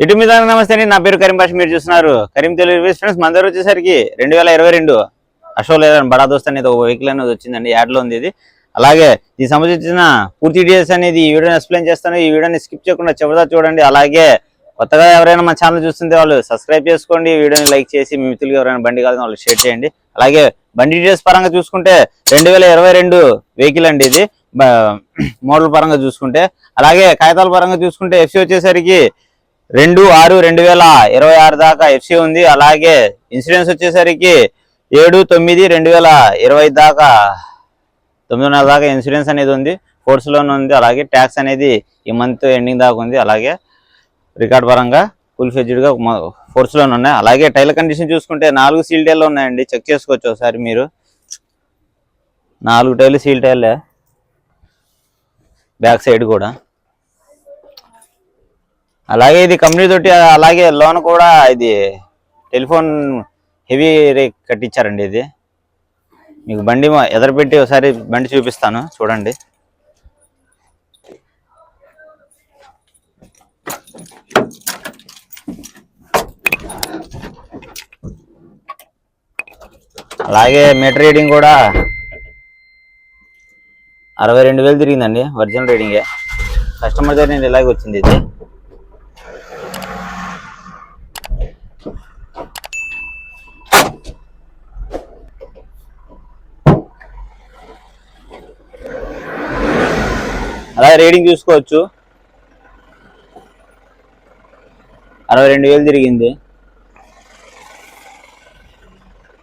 ఇటు మీద నమస్తే అండి. నా పేరు కరీం భాష. మీరు చూస్తున్నారు కరీం తెలుగు రివ్యూస్. ఫ్రెండ్స్ మన దగ్గర వచ్చేసరికి 2022 అశోక్ లేదండి బడా దోస్త్ అనేది ఒక వెహికల్ అనేది వచ్చిందండి. యాడ్లో ఉంది ఇది. అలాగే ఈ సంబంధించిన పూర్తి డీటెయిల్స్ అనేది ఈ వీడియోని ఎక్స్ప్లెయిన్ చేస్తాను. ఈ వీడియోని స్కిప్ చేయకుండా చివరిదా చూడండి. అలాగే కొత్తగా ఎవరైనా మన ఛానల్ చూస్తుంటే వాళ్ళు సబ్స్క్రైబ్ చేసుకోండి. వీడియోని లైక్ చేసి మీ మిత్రులు ఎవరైనా బండి కావాలని వాళ్ళు షేర్ చేయండి. అలాగే బండి డీటెయిల్స్ పరంగా చూసుకుంటే 2022 వెహికల్ అండి ఇది. మోడల్ పరంగా చూసుకుంటే, అలాగే కాగితాల పరంగా చూసుకుంటే ఎఫ్సీ వచ్చేసరికి 2/6/2026 దాకా ఎఫ్సీ ఉంది. అలాగే ఇన్సూరెన్స్ వచ్చేసరికి 7/9/2025 దాకా 9 దాకా ఇన్సూరెన్స్ అనేది ఉంది. ఫోర్స్ లోనే ఉంది. అలాగే ట్యాక్స్ అనేది ఈ మంత్ ఎండింగ్ దాకా ఉంది. అలాగే రికార్డ్ పరంగా ఫుల్ ఫెడ్జ్డ్ గా ఫోర్స్ లోనే ఉన్నాయి. అలాగే టైర్ కండిషన్ చూసుకుంటే 4 సీల్ టైర్లు ఉన్నాయండి. చెక్ చేసుకోవచ్చు ఒకసారి మీరు. 4 టైర్లు సీల్ టైర్లే, బ్యాక్ సైడ్ కూడా. అలాగే ఇది కంపెనీ తోటి, అలాగే లోన్ కూడా ఇది టెలిఫోన్ హెవీ రేక్ కట్టించారండి. ఇది మీకు బండి ఎదరపెట్టి ఒకసారి బండి చూపిస్తాను చూడండి. అలాగే మీటర్ రీడింగ్ కూడా 62,000 తిరిగిందండి. ఒరిజినల్ రీడింగే. కస్టమర్ దగ్గర నేను ఇలాగే వచ్చింది ఇది. అలాగే రీడింగ్ చూసుకోవచ్చు, 62,000 తిరిగింది.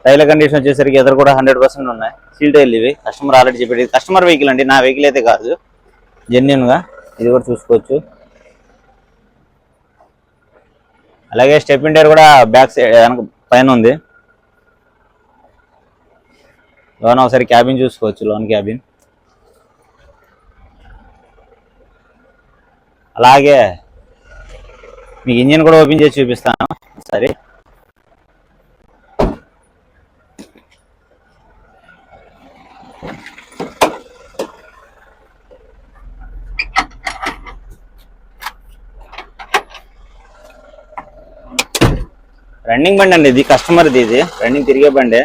టైర్ల కండిషన్ వచ్చేసరికి ఎదురు కూడా 100% ఉన్నాయి. సీల్ టైర్లు ఇవి. కస్టమర్ ఆల్రెడీ చెప్పేది కస్టమర్ వెహికల్ అండి, నా వెహికల్ అయితే కాదు. జెన్యూన్ గా ఇది కూడా చూసుకోవచ్చు. అలాగే స్టెప్పిన్ టైర్ కూడా బ్యాక్ సైడ్ వెనక పైన ఉంది. లోన్ ఒకసారి క్యాబిన్ చూసుకోవచ్చు, లోన్ క్యాబిన్. అలాగే మీకు ఇంజిన్ కూడా ఓపెన్ చేసి చూపిస్తాను ఒకసారి. రన్నింగ్ బండి అండి ఇది, కస్టమర్ది. ఇది రన్నింగ్ తిరిగే బండి.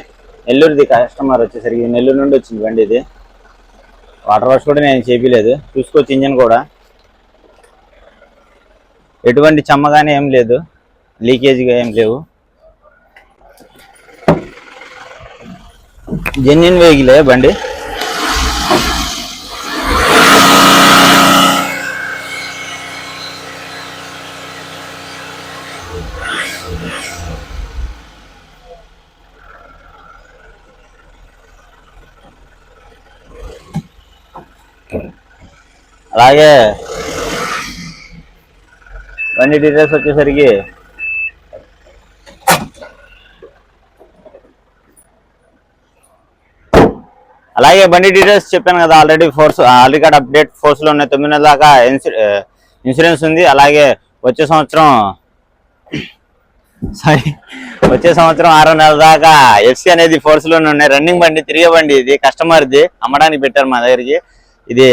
నెల్లూరుది కస్టమర్ వచ్చేసరికి, నెల్లూరు నుండి వచ్చింది బండి ఇది. వాటర్ వాష్ కూడా నేను చేపిలేదు. చూసుకోవచ్చు ఇంజిన్ కూడా ఎటువంటి చెమ్మగానే ఏం లేదు, లీకేజ్గా ఏం లేవు. జెన్యూన్ వెహికలే బండి. అలాగే బండి డీటెయిల్స్ వచ్చేసరికి చెప్పాను కదా already. Already card update force లో ఉన్నాయి. 9 దాకా ఇన్సూరెన్స్ ఉంది. అలాగే వచ్చే సంవత్సరం 6 నెలల దాకా ఎఫ్సీ అనేది ఫోర్స్ లోనే ఉన్నాయి. రన్నింగ్ బండి, తిరిగే బండి. ఇది కస్టమర్ది, అమ్మడానికి పెట్టారు మా దగ్గరికి. ఇది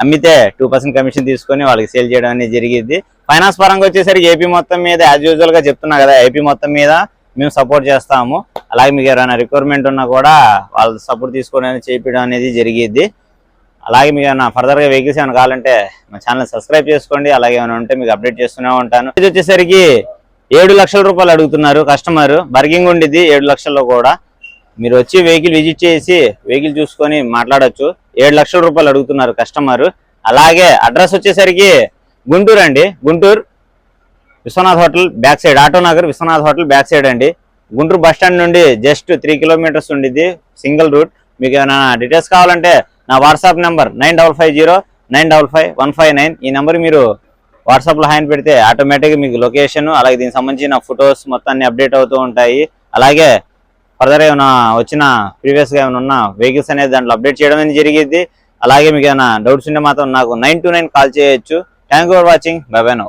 అమ్మితే 2% కమిషన్ తీసుకొని వాళ్ళకి సేల్ చేయడం అనేది జరిగింది. ఫైనాన్స్ పరంగా వచ్చేసరికి ఏపీ మొత్తం మీద యాజ్ యూజువల్ గా చెప్తున్నా కదా, ఏపీ మొత్తం మీద మేము సపోర్ట్ చేస్తాము. అలాగే మీకు ఏమైనా రిక్వైర్మెంట్ ఉన్నా కూడా వాళ్ళ సపోర్ట్ తీసుకొని చేయించడం అనేది జరిగిద్ది. అలాగే మీకు ఏమైనా ఫర్దర్ గా వెహికల్స్ ఏమైనా కావాలంటే మా ఛానల్ సబ్స్క్రైబ్ చేసుకోండి. అలాగే ఏమైనా ఉంటే మీకు అప్డేట్ చేస్తూనే ఉంటాను. ఇది వచ్చేసరికి 7 లక్షల రూపాయలు అడుగుతున్నారు కస్టమర్. బర్గింగ్ ఉండిద్ది 7 లక్షల్లో కూడా. మీరు వచ్చి వెహికల్ విజిట్ చేసి వెహికల్ చూసుకొని మాట్లాడొచ్చు. 7 లక్షల రూపాయలు అడుగుతున్నారు కస్టమర్. అలాగే అడ్రస్ వచ్చేసరికి గుంటూరు అండి. Guntur Vishwanath hotel back side, Autonagar Vishwanath hotel back side అండి. గుంటూరు బస్ స్టాండ్ నుండి జస్ట్ 3 కిలోమీటర్స్ ఉండిద్ది, సింగిల్ రూట్. మీకు ఏమైనా డీటెయిల్స్ కావాలంటే నా వాట్సాప్ నెంబర్ 9550955159. ఈ నెంబర్ మీరు వాట్సాప్లో హ్యాండ్ పెడితే ఆటోమేటిక్గా మీకు లొకేషన్, అలాగే దీనికి సంబంధించిన ఫొటోస్ మొత్తాన్ని అప్డేట్ అవుతూ ఉంటాయి. అలాగే ఫర్దర్ ఏమైనా వచ్చిన ప్రీవియస్గా ఏమైనా ఉన్న వెహికల్స్ అనేది దాంట్లో అప్డేట్ చేయడం అనేది జరిగింది. అలాగే మీకు ఏమైనా డౌట్స్ ఉంటే మాత్రం నాకు 929 కాల్ చేయొచ్చు. Thank you for watching. By by now.